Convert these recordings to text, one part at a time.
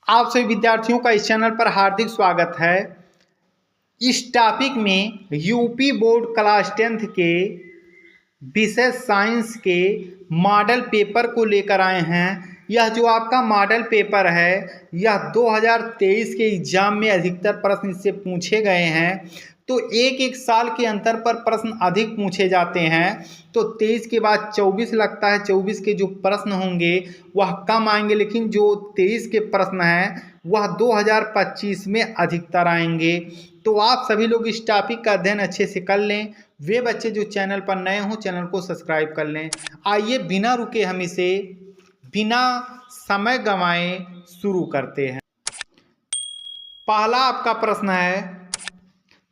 आप सभी विद्यार्थियों का इस चैनल पर हार्दिक स्वागत है। इस टॉपिक में यूपी बोर्ड क्लास 10th के विषय साइंस के मॉडल पेपर को लेकर आए हैं। यह जो आपका मॉडल पेपर है यह 2023 के एग्जाम में अधिकतर प्रश्न इससे पूछे गए हैं। तो एक एक साल के अंतर पर प्रश्न अधिक पूछे जाते हैं। तो 23 के बाद 24 लगता है, 24 के जो प्रश्न होंगे वह कम आएंगे, लेकिन जो 23 के प्रश्न हैं वह 2025 में अधिकतर आएंगे। तो आप सभी लोग इस टॉपिक का अध्ययन अच्छे से कर लें। वे बच्चे जो चैनल पर नए हों चैनल को सब्सक्राइब कर लें। आइए बिना रुके हम इसे बिना समय गंवाए शुरू करते हैं। पहला आपका प्रश्न है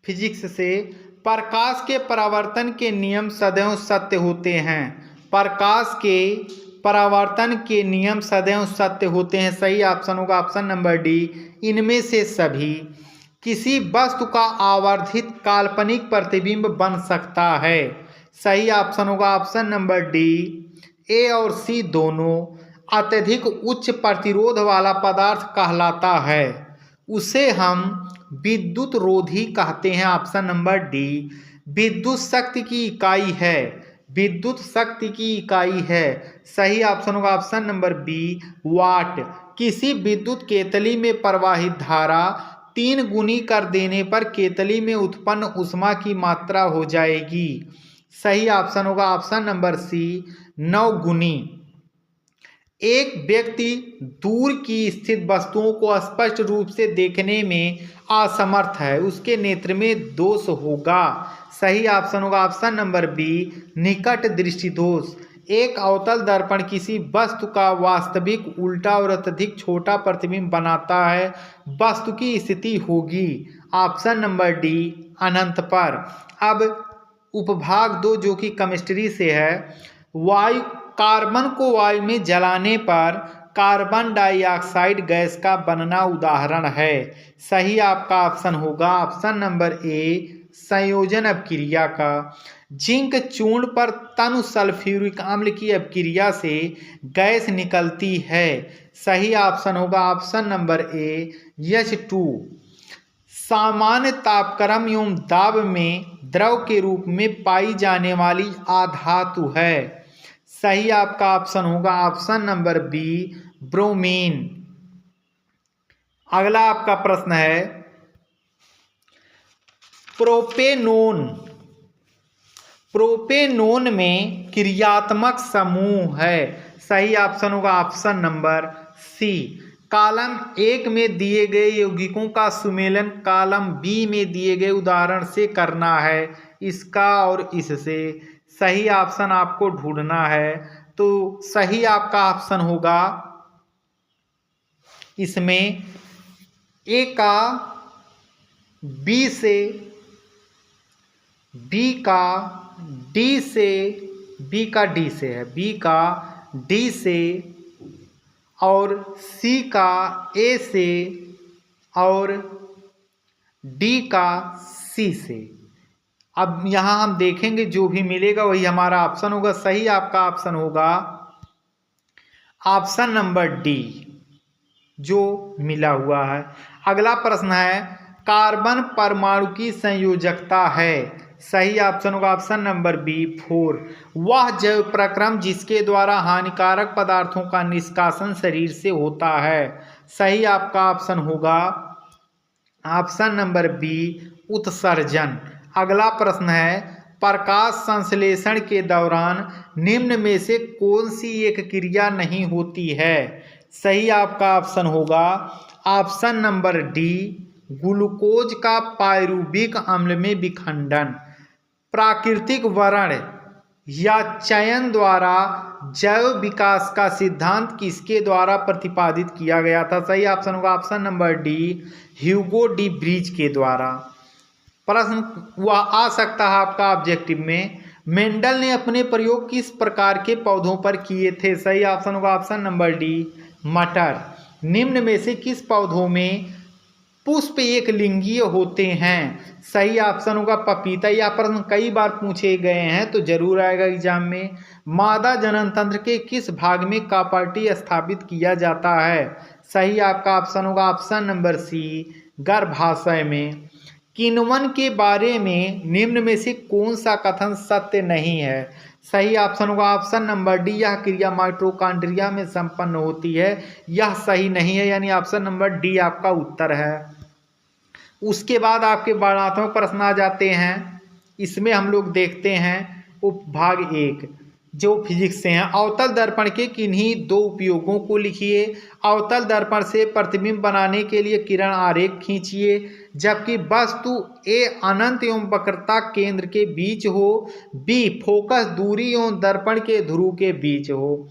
फिजिक्स से, प्रकाश के परावर्तन के नियम सदैव सत्य होते हैं। प्रकाश के परावर्तन के नियम सदैव सत्य होते हैं। सही ऑप्शन होगा ऑप्शन नंबर डी, इनमें से सभी। किसी वस्तु का आवर्धित काल्पनिक प्रतिबिंब बन सकता है। सही ऑप्शन होगा ऑप्शन नंबर डी, ए और सी दोनों। अत्यधिक उच्च प्रतिरोध वाला पदार्थ कहलाता है, उसे हम विद्युत रोधी कहते हैं। Option number D. विद्युत शक्ति की इकाई है, विद्युत शक्ति की इकाई है। सही ऑप्शन होगा ऑप्शन नंबर बी, वाट। किसी विद्युत केतली में प्रवाहित धारा 3 गुनी कर देने पर केतली में उत्पन्न ऊष्मा की मात्रा हो जाएगी। सही ऑप्शन होगा ऑप्शन नंबर सी, 9 गुनी। एक व्यक्ति दूर की स्थित वस्तुओं को स्पष्ट रूप से देखने में असमर्थ है, उसके नेत्र में दोष होगा। सही ऑप्शन होगा ऑप्शन नंबर बी, निकट दृष्टि दोष। एक अवतल दर्पण किसी वस्तु का वास्तविक उल्टा और अत्यधिक छोटा प्रतिबिंब बनाता है, वस्तु की स्थिति होगी ऑप्शन नंबर डी, अनंत पर। अब उपभाग 2 जो कि केमिस्ट्री से है, वायु कार्बन को वायु में जलाने पर कार्बन डाइऑक्साइड गैस का बनना उदाहरण है। सही आपका ऑप्शन होगा ऑप्शन नंबर ए, संयोजन अभिक्रिया का। जिंक चूर्ण पर तनु सल्फ्यूरिक अम्ल की अभिक्रिया से गैस निकलती है। सही ऑप्शन होगा ऑप्शन नंबर ए, H2। सामान्य तापक्रम एवं दाब में द्रव के रूप में पाई जाने वाली अधातु है। सही आपका ऑप्शन होगा ऑप्शन नंबर बी, ब्रोमीन। अगला आपका प्रश्न है प्रोपेनोन। प्रोपेनोन में क्रियात्मक समूह है। सही ऑप्शन होगा ऑप्शन नंबर सी। कॉलम 1 में दिए गए यौगिकों का सुमेलन कॉलम बी में दिए गए उदाहरण से करना है, इसका और इससे। सही ऑप्शन आपको ढूंढना है। तो सही आपका ऑप्शन होगा इसमें ए का बी से, बी का डी से, बी का डी से है, बी का डी से और सी का ए से और डी का सी से। अब यहाँ हम देखेंगे जो भी मिलेगा वही हमारा ऑप्शन होगा। सही आपका ऑप्शन होगा ऑप्शन नंबर डी, जो मिला हुआ है। अगला प्रश्न है कार्बन परमाणु की संयोजकता है। सही ऑप्शन होगा ऑप्शन नंबर बी, 4। वह जैव प्रक्रम जिसके द्वारा हानिकारक पदार्थों का निष्कासन शरीर से होता है। सही आपका ऑप्शन होगा ऑप्शन नंबर बी, उत्सर्जन। अगला प्रश्न है प्रकाश संश्लेषण के दौरान निम्न में से कौन सी एक क्रिया नहीं होती है। सही आपका ऑप्शन होगा ऑप्शन नंबर डी, ग्लूकोज का पायरुविक अम्ल में विखंडन। प्राकृतिक वर्ण या चयन द्वारा जैव विकास का सिद्धांत किसके द्वारा प्रतिपादित किया गया था। सही ऑप्शन होगा option number D, Hugo de Vries के द्वारा। प्रश्न वह आ सकता है आपका ऑब्जेक्टिव में, मेंडल ने अपने प्रयोग किस प्रकार के पौधों पर किए थे। सही ऑप्शन होगा ऑप्शन नंबर डी, मटर। निम्न में से किस पौधों में पुष्प एक लिंगीय होते हैं। सही ऑप्शन होगा पपीता। यह प्रश्न कई बार पूछे गए हैं तो जरूर आएगा एग्जाम में। मादा जनन तंत्र के किस भाग में कॉपर्टी स्थापित किया जाता है। सही आपका ऑप्शन होगा ऑप्शन नंबर सी, गर्भाशय में। किण्वन के बारे में निम्न में से कौन सा कथन सत्य नहीं है? सही ऑप्शन होगा ऑप्शन नंबर डी, यह क्रिया माइटोकॉन्ड्रिया में संपन्न होती है। यह सही नहीं है, यानी ऑप्शन नंबर डी आपका उत्तर है। उसके बाद आपके वर्णनात्मक प्रश्न आ जाते हैं। इसमें हम लोग देखते हैं उपभाग 1 जो फिजिक्स से हैं। अवतल दर्पण के किन्हीं दो उपयोगों को लिखिए। अवतल दर्पण से प्रतिबिंब बनाने के लिए किरण आरेख खींचिए। जबकि वस्तु ए अनंत एवं वक्रता केंद्र के बीच हो। बी फोकस दूरी एवं दर्पण के ध्रुव के बीच हो।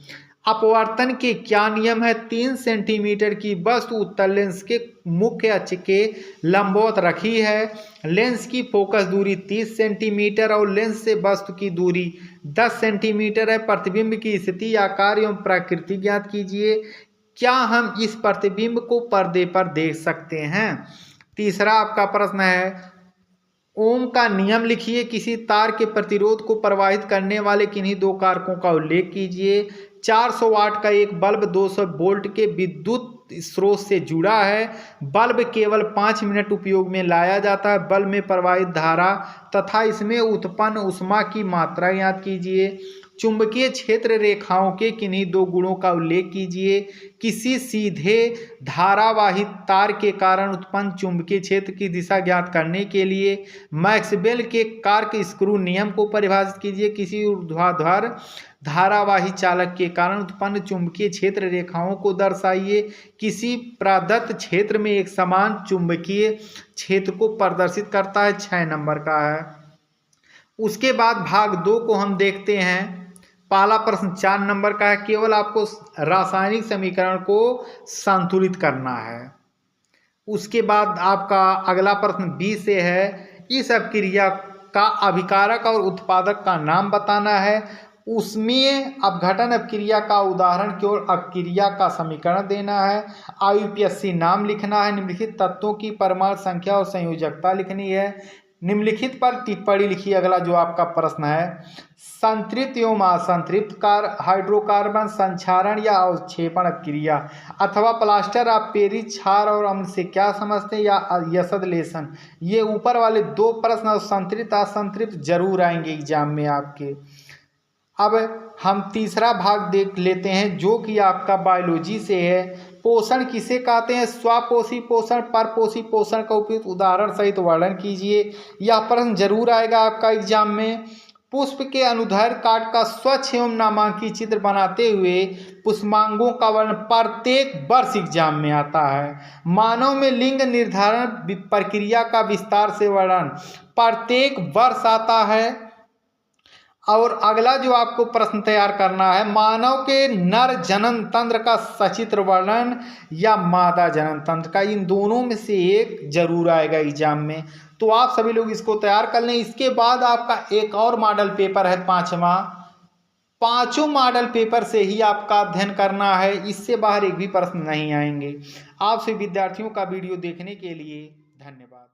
अपवर्तन के क्या नियम है? 3 सेंटीमीटर की वस्तु उत्तल लेंस के मुख्य अक्ष के लंबवत रखी है। लेंस की फोकस दूरी 30 सेंटीमीटर और लेंस से वस्तु की दूरी 10 सेंटीमीटर है। प्रतिबिंब की स्थिति, आकार एवं प्रकृति ज्ञात कीजिए। क्या हम इस प्रतिबिंब को पर्दे पर देख सकते हैं? तीसरा आपका प्रश्न है ओम का नियम लिखिए। किसी तार के प्रतिरोध को प्रवाहित करने वाले किन्हीं दो कारकों का उल्लेख कीजिए। 400 वाट का एक बल्ब 200 वोल्ट के विद्युत स्रोत से जुड़ा है। बल्ब केवल 5 मिनट उपयोग में लाया जाता है। बल्ब में प्रवाहित धारा तथा इसमें उत्पन्न ऊष्मा की मात्रा ज्ञात कीजिए। चुंबकीय क्षेत्र रेखाओं के किन्हीं दो गुणों का उल्लेख कीजिए। किसी सीधे धारावाहित तार के कारण उत्पन्न चुंबकीय क्षेत्र की दिशा ज्ञात करने के लिए मैक्सवेल के कार्क स्क्रू नियम को परिभाषित कीजिए। किसी ऊर्ध्वाधर धारावाही चालक के कारण उत्पन्न चुंबकीय क्षेत्र रेखाओं को दर्शाइए। किसी प्रदत्त क्षेत्र में एक समान चुंबकीय क्षेत्र को प्रदर्शित करता है। 6 नंबर का है। उसके बाद भाग 2 को हम देखते हैं। पहला प्रश्न 4 नंबर का है। केवल आपको रासायनिक समीकरण को संतुलित करना है। उसके बाद आपका अगला प्रश्न 20 से है। इस अपक्रिया का अभिकारक और उत्पादक का नाम बताना है। उसमें अपघटन अपक्रिया का उदाहरण केवल अपक्रिया का समीकरण देना है। IUPAC नाम लिखना है। निम्नलिखित तत्वों की परमाणु संख्या और संयोजकता लिखनी है। निम्नलिखित पर टिप्पणी लिखिए। अगला जो आपका प्रश्न है संतृप्त एवं असंतृप्त हाइड्रोकार्बन संक्षारण या अवक्षेपण अपक्रिया अथवा प्लास्टर ऑफ पेरिस क्षार और अम्ल से क्या समझते हैं, या यशद ये ऊपर वाले 2 प्रश्न और संतृप्त असंतृप्त जरूर आएंगे एग्जाम में आपके। अब हम तीसरा भाग देख लेते हैं जो कि आपका बायोलॉजी से है। पोषण किसे कहते हैं? स्वपोषी पोषण, परपोषी पोषण का उपयुक्त उदाहरण सहित वर्णन कीजिए। यह प्रश्न जरूर आएगा आपका एग्जाम में। पुष्प के अनुदैर्घ्य काट का स्वच्छ एवं नामांकित चित्र बनाते हुए पुष्पांगों का वर्णन प्रत्येक वर्ष एग्जाम में आता है। मानव में लिंग निर्धारण प्रक्रिया का विस्तार से वर्णन प्रत्येक वर्ष आता है। और अगला जो आपको प्रश्न तैयार करना है मानव के नर जनन तंत्र का सचित्र वर्णन या मादा जनन तंत्र का, इन दोनों में से एक जरूर आएगा एग्जाम में। तो आप सभी लोग इसको तैयार कर लें। इसके बाद आपका एक और मॉडल पेपर है 5वां। 5 मॉडल पेपर से ही आपका अध्ययन करना है। इससे बाहर एक भी प्रश्न नहीं आएंगे। आप सभी विद्यार्थियों का वीडियो देखने के लिए धन्यवाद।